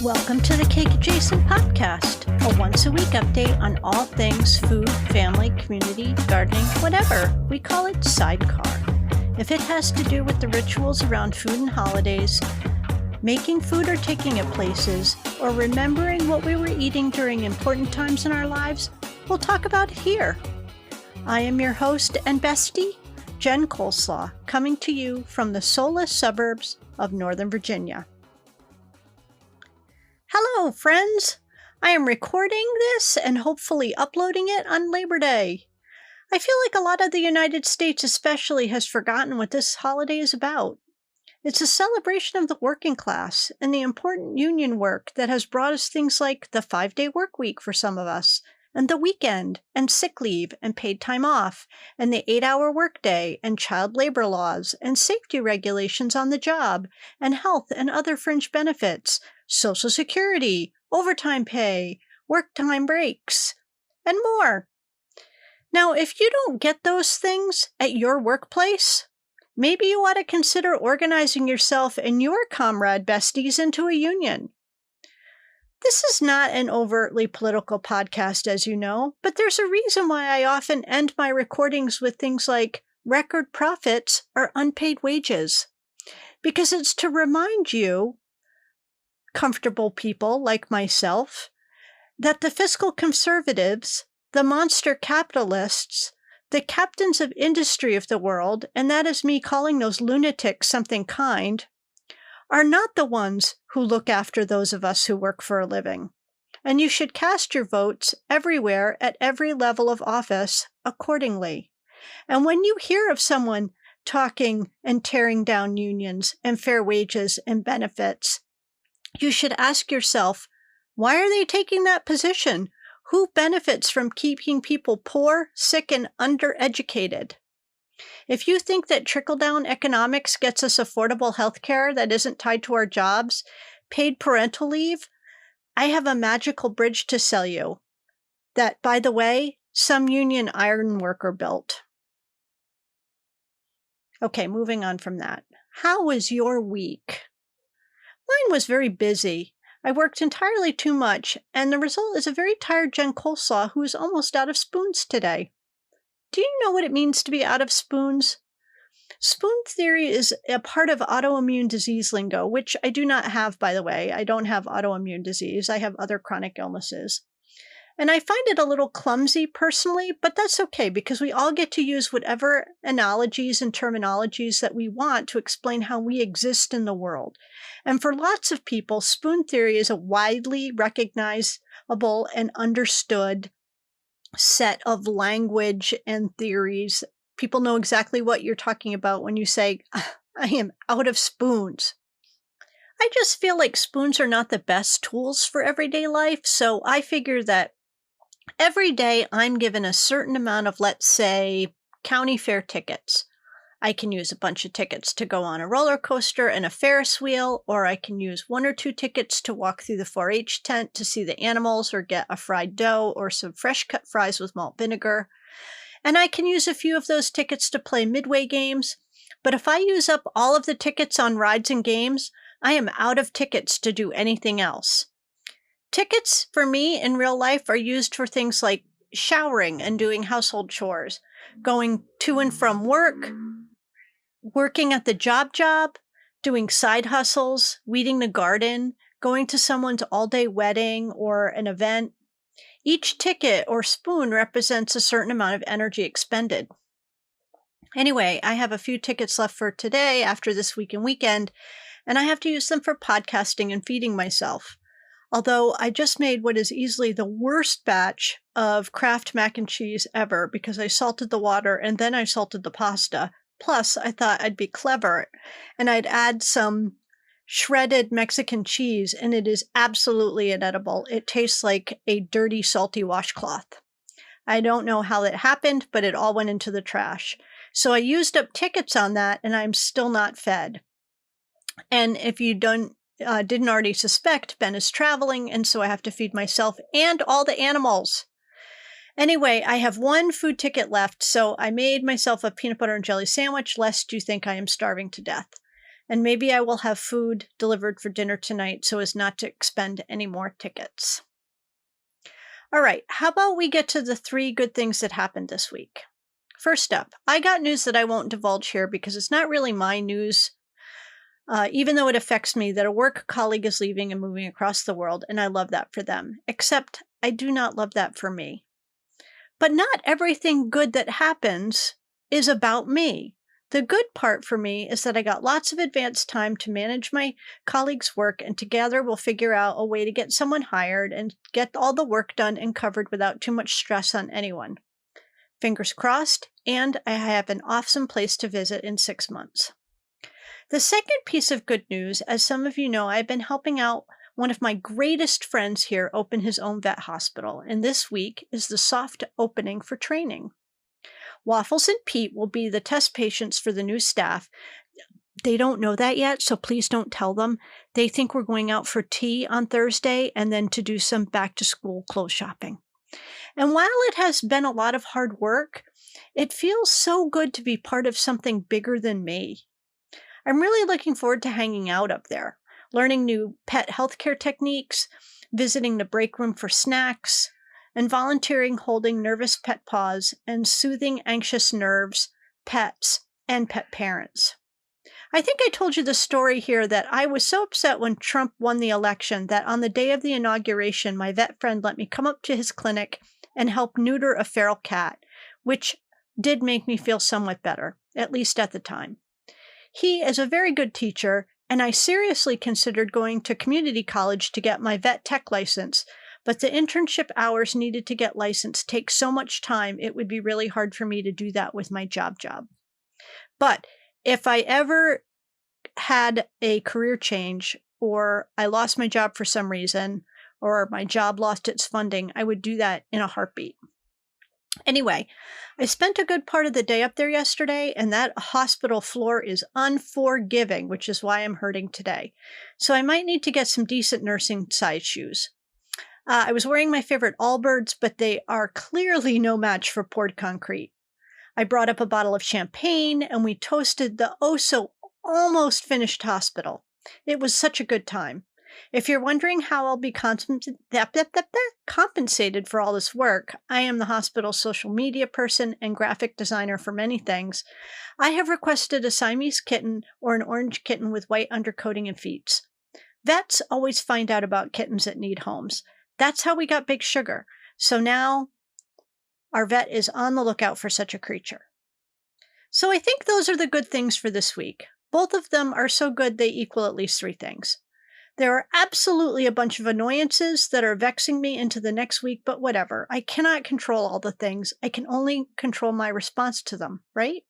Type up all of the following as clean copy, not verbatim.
Welcome to the Cake Adjacent Podcast, a once-a-week update on all things food, family, community, gardening, whatever. We call it SideCar. If it has to do with the rituals around food and holidays, making food or taking it places, or remembering what we were eating during important times in our lives, we'll talk about it here. I am your host and bestie, Jen Coleslaw, coming to you from the soulless suburbs of Northern Virginia. Hello, friends! I am recording this and hopefully uploading it on Labor Day. I feel like a lot of the United States especially has forgotten what this holiday is about. It's a celebration of the working class and the important union work that has brought us things like the 5-day work week for some of us, and the weekend, and sick leave, and paid time off, and the 8-hour workday, and child labor laws, and safety regulations on the job, and health and other fringe benefits, Social Security, overtime pay, work time breaks, and more. Now, if you don't get those things at your workplace, maybe you ought to consider organizing yourself and your comrade besties into a union. This is not an overtly political podcast, as you know, but there's a reason why I often end my recordings with things like record profits or unpaid wages. Because it's to remind you, comfortable people like myself, that the fiscal conservatives, the monster capitalists, the captains of industry of the world, and that is me calling those lunatics something kind, are not the ones who look after those of us who work for a living. And you should cast your votes everywhere at every level of office accordingly. And when you hear of someone talking and tearing down unions and fair wages and benefits, you should ask yourself, why are they taking that position? Who benefits from keeping people poor, sick, and undereducated? If you think that trickle-down economics gets us affordable health care that isn't tied to our jobs, paid parental leave, I have a magical bridge to sell you that, by the way, some union iron worker built. Okay, moving on from that. How was your week? Mine was very busy. I worked entirely too much, and the result is a very tired Jen Coleslaw who is almost out of spoons today. Do you know what it means to be out of spoons? Spoon theory is a part of autoimmune disease lingo, which I do not have, by the way. I don't have autoimmune disease. I have other chronic illnesses. And I find it a little clumsy personally, but that's okay because we all get to use whatever analogies and terminologies that we want to explain how we exist in the world. And for lots of people, spoon theory is a widely recognizable and understood set of language and theories. People know exactly what you're talking about when you say, I am out of spoons. I just feel like spoons are not the best tools for everyday life, so I figure that every day I'm given a certain amount of, let's say, county fair tickets. I can use a bunch of tickets to go on a roller coaster and a Ferris wheel, or I can use 1 or 2 tickets to walk through the 4-H tent to see the animals or get a fried dough or some fresh cut fries with malt vinegar. And I can use a few of those tickets to play midway games. But if I use up all of the tickets on rides and games, I am out of tickets to do anything else. Tickets, for me, in real life, are used for things like showering and doing household chores, going to and from work, working at the job, doing side hustles, weeding the garden, going to someone's all-day wedding or an event. Each ticket or spoon represents a certain amount of energy expended. Anyway, I have a few tickets left for today after this week and weekend, and I have to use them for podcasting and feeding myself. Although I just made what is easily the worst batch of Kraft mac and cheese ever because I salted the water and then I salted the pasta. Plus, I thought I'd be clever and I'd add some shredded Mexican cheese, and it is absolutely inedible. It tastes like a dirty, salty washcloth. I don't know how that happened, but it all went into the trash. So I used up tickets on that, and I'm still not fed. And if you didn't already suspect, Ben is traveling, and so I have to feed myself and all the animals. Anyway, I have 1 food ticket left, so I made myself a peanut butter and jelly sandwich, lest you think I am starving to death. And maybe I will have food delivered for dinner tonight so as not to expend any more tickets. All right, how about we get to the 3 good things that happened this week? First up, I got news that I won't divulge here because it's not really my news, even though it affects me that a work colleague is leaving and moving across the world, and I love that for them. Except I do not love that for me. But not everything good that happens is about me. The good part for me is that I got lots of advance time to manage my colleagues' work, and together we'll figure out a way to get someone hired and get all the work done and covered without too much stress on anyone. Fingers crossed, and I have an awesome place to visit in 6 months. The second piece of good news, as some of you know, I've been helping out one of my greatest friends here open his own vet hospital, and this week is the soft opening for training. Waffles and Pete will be the test patients for the new staff. They don't know that yet, so please don't tell them. They think we're going out for tea on Thursday and then to do some back-to-school clothes shopping. And while it has been a lot of hard work, it feels so good to be part of something bigger than me. I'm really looking forward to hanging out up there, learning new pet healthcare techniques, visiting the break room for snacks, and volunteering holding nervous pet paws and soothing anxious nerves, pets, and pet parents. I think I told you the story here that I was so upset when Trump won the election that on the day of the inauguration, my vet friend let me come up to his clinic and help neuter a feral cat, which did make me feel somewhat better, at least at the time. He is a very good teacher, and I seriously considered going to community college to get my vet tech license, but the internship hours needed to get licensed take so much time, it would be really hard for me to do that with my job. But if I ever had a career change, or I lost my job for some reason, or my job lost its funding, I would do that in a heartbeat. Anyway, I spent a good part of the day up there yesterday, and that hospital floor is unforgiving, which is why I'm hurting today. So I might need to get some decent nursing size shoes. I was wearing my favorite Allbirds, but they are clearly no match for poured concrete. I brought up a bottle of champagne, and we toasted the almost finished hospital. It was such a good time. If you're wondering how I'll be compensated for all this work, I am the hospital's social media person and graphic designer for many things. I have requested a Siamese kitten or an orange kitten with white undercoating and feet. Vets always find out about kittens that need homes. That's how we got Big Sugar. So now our vet is on the lookout for such a creature. So I think those are the good things for this week. Both of them are so good they equal at least 3 things. There are absolutely a bunch of annoyances that are vexing me into the next week, but whatever. I cannot control all the things. I can only control my response to them, right?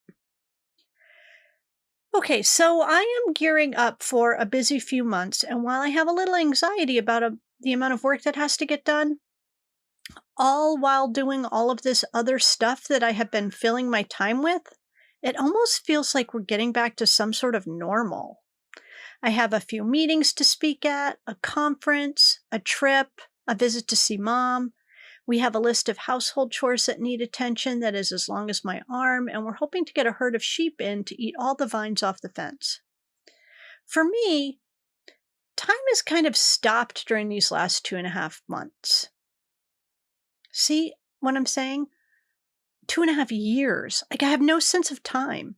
Okay, so I am gearing up for a busy few months, and while I have a little anxiety about the amount of work that has to get done, all while doing all of this other stuff that I have been filling my time with, it almost feels like we're getting back to some sort of normal. I have a few meetings to speak at, a conference, a trip, a visit to see mom. We have a list of household chores that need attention that is as long as my arm, and we're hoping to get a herd of sheep in to eat all the vines off the fence. For me, time has kind of stopped during these last 2.5 months. See what I'm saying? 2.5 years. Like, I have no sense of time.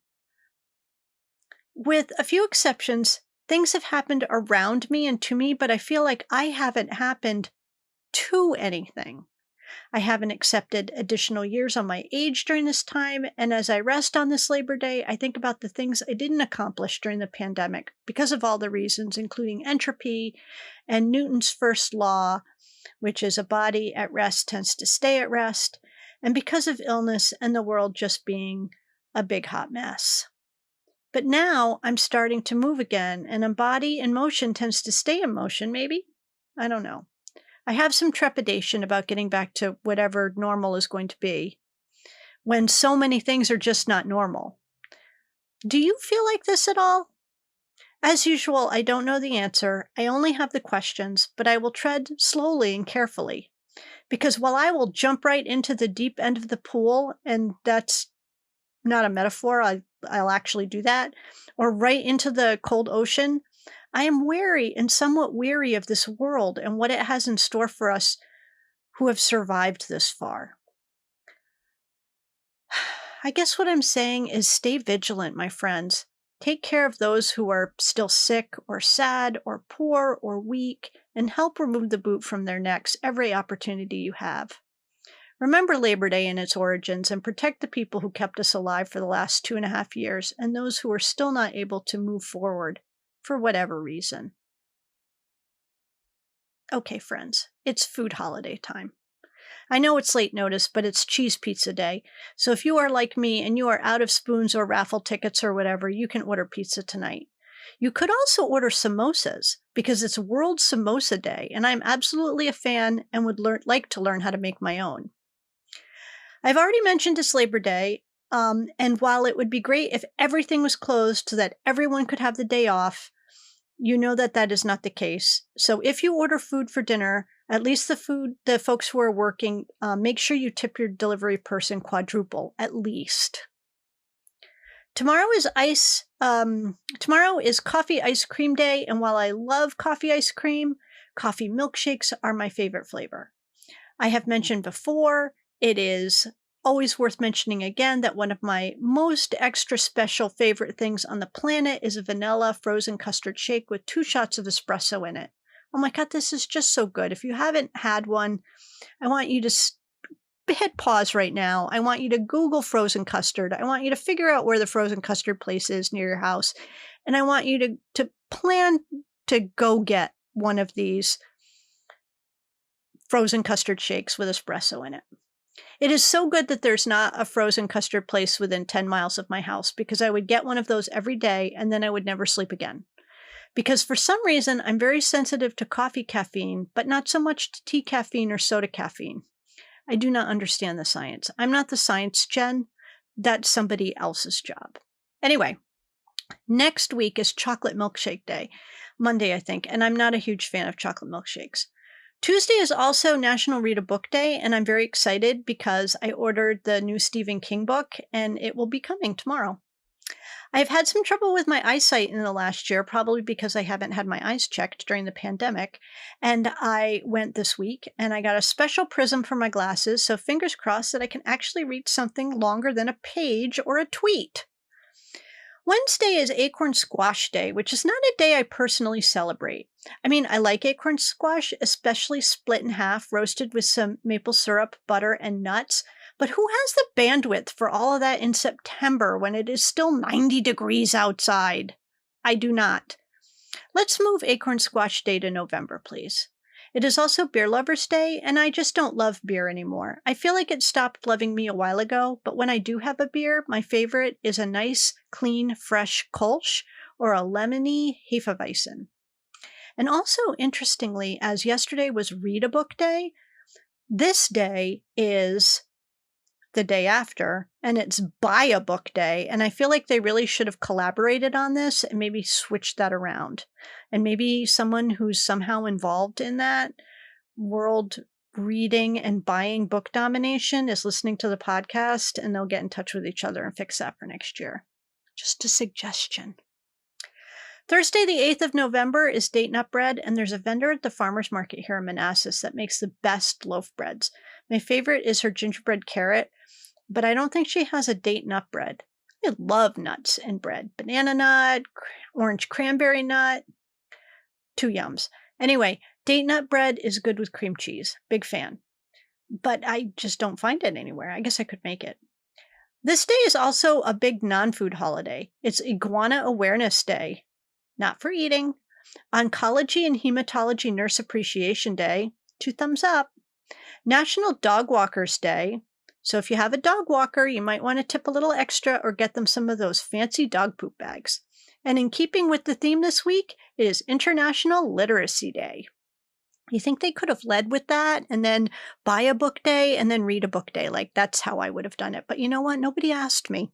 With a few exceptions, things have happened around me and to me, but I feel like I haven't happened to anything. I haven't accepted additional years on my age during this time, and as I rest on this Labor Day, I think about the things I didn't accomplish during the pandemic because of all the reasons, including entropy and Newton's first law, which is a body at rest tends to stay at rest, and because of illness and the world just being a big hot mess. But now I'm starting to move again, and a body in motion tends to stay in motion, maybe? I don't know. I have some trepidation about getting back to whatever normal is going to be when so many things are just not normal. Do you feel like this at all? As usual, I don't know the answer. I only have the questions, but I will tread slowly and carefully. Because while I will jump right into the deep end of the pool, and that's not a metaphor, I'll actually do that, or right into the cold ocean. I am wary and somewhat weary of this world and what it has in store for us who have survived this far. I guess what I'm saying is stay vigilant, my friends. Take care of those who are still sick or sad or poor or weak, and help remove the boot from their necks every opportunity you have. Remember Labor Day and its origins and protect the people who kept us alive for the last 2.5 years and those who are still not able to move forward for whatever reason. Okay, friends, it's food holiday time. I know it's late notice, but it's cheese pizza day. So if you are like me and you are out of spoons or raffle tickets or whatever, you can order pizza tonight. You could also order samosas because it's World Samosa Day, and I'm absolutely a fan and would like to learn how to make my own. I've already mentioned it's Labor Day, and while it would be great if everything was closed so that everyone could have the day off, you know that that is not the case. So if you order food for dinner, at least the folks who are working, make sure you tip your delivery person quadruple, at least. Tomorrow is coffee ice cream day, and while I love coffee ice cream, coffee milkshakes are my favorite flavor. I have mentioned before, it is always worth mentioning again that one of my most extra special favorite things on the planet is a vanilla frozen custard shake with 2 shots of espresso in it. Oh my God, this is just so good. If you haven't had one, I want you to hit pause right now. I want you to Google frozen custard. I want you to figure out where the frozen custard place is near your house. And I want you to plan to go get one of these frozen custard shakes with espresso in it. It is so good that there's not a frozen custard place within 10 miles of my house because I would get one of those every day and then I would never sleep again. Because for some reason, I'm very sensitive to coffee caffeine, but not so much to tea caffeine or soda caffeine. I do not understand the science. I'm not the science gen. That's somebody else's job. Anyway, next week is chocolate milkshake day, Monday, I think, and I'm not a huge fan of chocolate milkshakes. Tuesday is also National Read a Book Day, and I'm very excited because I ordered the new Stephen King book, and it will be coming tomorrow. I've had some trouble with my eyesight in the last year, probably because I haven't had my eyes checked during the pandemic, and I went this week, and I got a special prism for my glasses, so fingers crossed that I can actually read something longer than a page or a tweet. Wednesday is Acorn Squash Day, which is not a day I personally celebrate. I mean, I like acorn squash, especially split in half, roasted with some maple syrup, butter, and nuts. But who has the bandwidth for all of that in September when it is still 90 degrees outside? I do not. Let's move Acorn Squash Day to November, please. It is also Beer Lovers Day, and I just don't love beer anymore. I feel like it stopped loving me a while ago, but when I do have a beer, my favorite is a nice, clean, fresh Kolsch or a lemony Hefeweizen. And also, interestingly, as yesterday was Read a Book Day, this day is the day after, and it's Buy a Book Day, and I feel like they really should have collaborated on this and maybe switched that around. And maybe someone who's somehow involved in that world reading and buying book domination is listening to the podcast, and they'll get in touch with each other and fix that for next year. Just a suggestion. Thursday, the 8th of November is Date Nut Bread, and there's a vendor at the farmer's market here in Manassas that makes the best loaf breads. My favorite is her gingerbread carrot, but I don't think she has a date nut bread. I love nuts in bread. Banana nut, orange cranberry nut, 2 yums. Anyway, date nut bread is good with cream cheese. Big fan. But I just don't find it anywhere. I guess I could make it. This day is also a big non-food holiday. It's Iguana Awareness Day. Not for eating. Oncology and Hematology Nurse Appreciation Day. 2 thumbs up. National Dog Walkers Day. So if you have a dog walker, you might want to tip a little extra or get them some of those fancy dog poop bags. And in keeping with the theme this week, it is International Literacy Day. You think they could have led with that and then buy a book day and then read a book day? Like, that's how I would have done it. But you know what? Nobody asked me.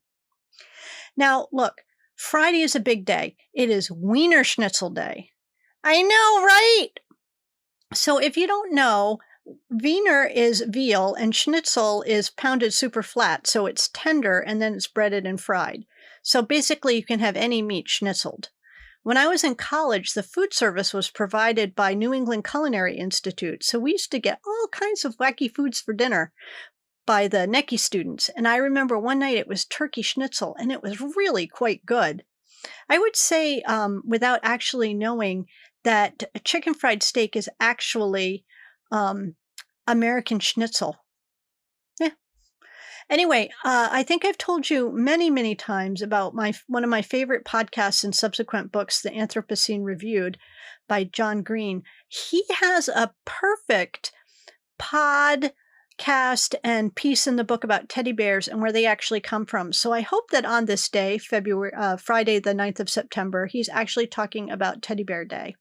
Now, look, Friday is a big day. It is Wiener Schnitzel Day. I know, right? So if you don't know, Wiener is veal and schnitzel is pounded super flat, so it's tender and then it's breaded and fried. So basically, you can have any meat schnitzeled. When I was in college, the food service was provided by New England Culinary Institute, so we used to get all kinds of wacky foods for dinner by the Necky students. And I remember one night it was turkey schnitzel, and it was really quite good. I would say, without actually knowing, that a chicken fried steak is actually um, American schnitzel. Yeah. Anyway, I think I've told you many, many times about one of my favorite podcasts and subsequent books, The Anthropocene Reviewed by John Green. He has a perfect podcast and piece in the book about teddy bears and where they actually come from. So I hope that on this day, Friday, the 9th of September, he's actually talking about Teddy Bear Day.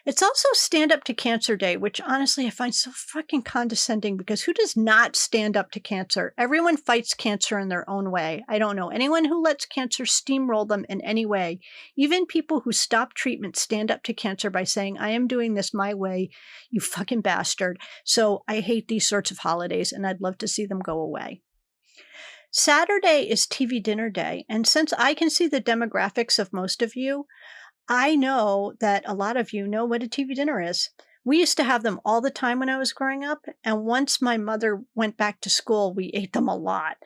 It's also Stand Up to Cancer Day, which honestly I find so fucking condescending because who does not stand up to cancer? Everyone fights cancer in their own way. I don't know anyone who lets cancer steamroll them in any way. Even people who stop treatment stand up to cancer by saying, I am doing this my way, you fucking bastard. So I hate these sorts of holidays and I'd love to see them go away. Saturday is TV dinner day, and since I can see the demographics of most of you, I know that a lot of you know what a TV dinner is. We used to have them all the time when I was growing up, and once my mother went back to school, we ate them a lot.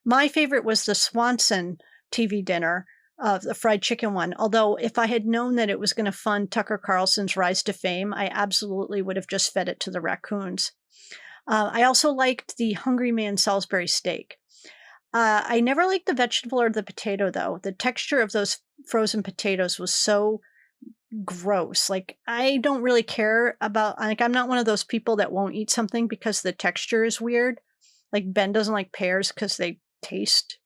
My favorite was the Swanson TV dinner, the fried chicken one. Although if I had known that it was going to fund Tucker Carlson's rise to fame, I absolutely would have just fed it to the raccoons. I also liked the Hungry Man Salisbury steak. I never liked the vegetable or the potato, though. The texture of those frozen potatoes was so gross. Like, I don't really care about, like, I'm not one of those people that won't eat something because the texture is weird. Like, Ben doesn't like pears because they taste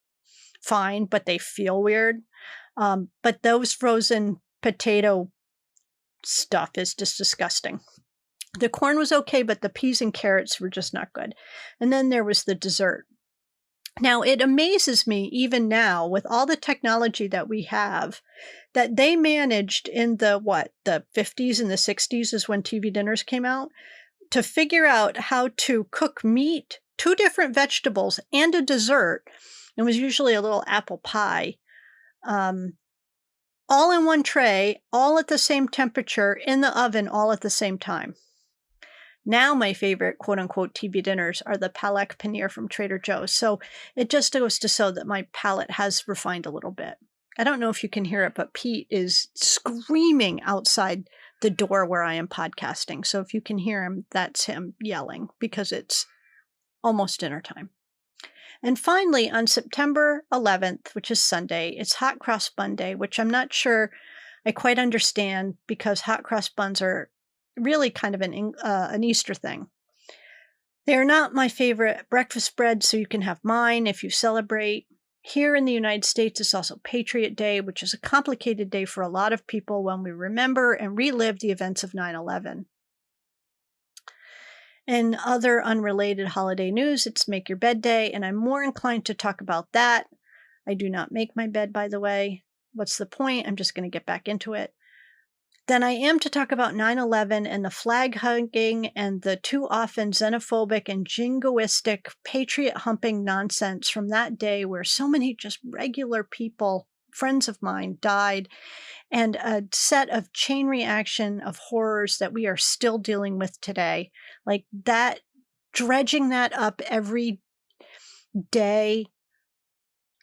fine, but they feel weird. But those frozen potato stuff is just disgusting. The corn was okay, but the peas and carrots were just not good. And then there was the dessert. Now, it amazes me even now with all the technology that we have that they managed in the 50s and the 60s is when TV dinners came out, to figure out how to cook meat, 2 different vegetables, and a dessert. It was usually a little apple pie, all in one tray, all at the same temperature, in the oven, all at the same time. Now my favorite quote-unquote TV dinners are the palak paneer from Trader Joe's. So it just goes to show that my palate has refined a little bit. I don't know if you can hear it, but Pete is screaming outside the door where I am podcasting. So if you can hear him, that's him yelling because it's almost dinner time. And finally, on September 11th, which is Sunday, it's Hot Cross Bun Day, which I'm not sure I quite understand because hot cross buns are really kind of an Easter thing. They are not my favorite breakfast bread, so you can have mine if you celebrate. Here in the United States, it's also Patriot Day, which is a complicated day for a lot of people when we remember and relive the events of 9/11. In other unrelated holiday news, it's Make Your Bed Day, and I'm more inclined to talk about that. I do not make my bed, by the way. What's the point? I'm just going to get back into it. Than I am to talk about 9/11 and the flag hugging and the too often xenophobic and jingoistic patriot humping nonsense from that day where so many just regular people, friends of mine, died, and a set of chain reaction of horrors that we are still dealing with today. Like that, dredging that up every day,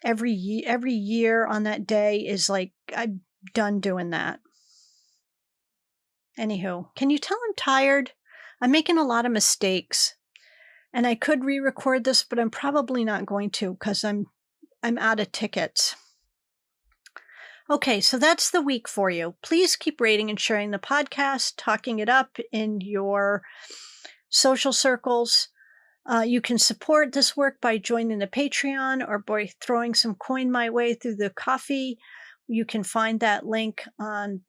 every year on that day is like, I'm done doing that. Anywho, can you tell I'm tired? I'm making a lot of mistakes. And I could re-record this, but I'm probably not going to because I'm out of tickets. Okay, so that's the week for you. Please keep rating and sharing the podcast, talking it up in your social circles. You can support this work by joining the Patreon or by throwing some coin my way through the coffee. You can find that link on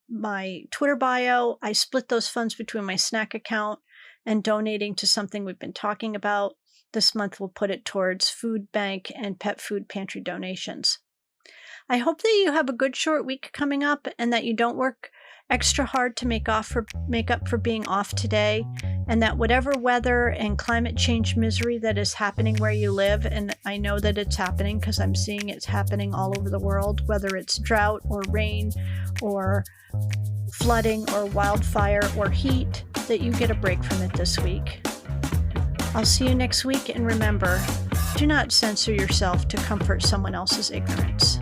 my Twitter bio. I split those funds between my snack account and donating to something we've been talking about. This month we'll put it towards food bank and pet food pantry donations. I hope that you have a good short week coming up and that you don't work extra hard to make up for being off today. and that whatever weather and climate change misery that is happening where you live, and I know that it's happening because I'm seeing it's happening all over the world, whether it's drought or rain or flooding or wildfire or heat, that you get a break from it this week. I'll see you next week, and remember, do not censor yourself to comfort someone else's ignorance.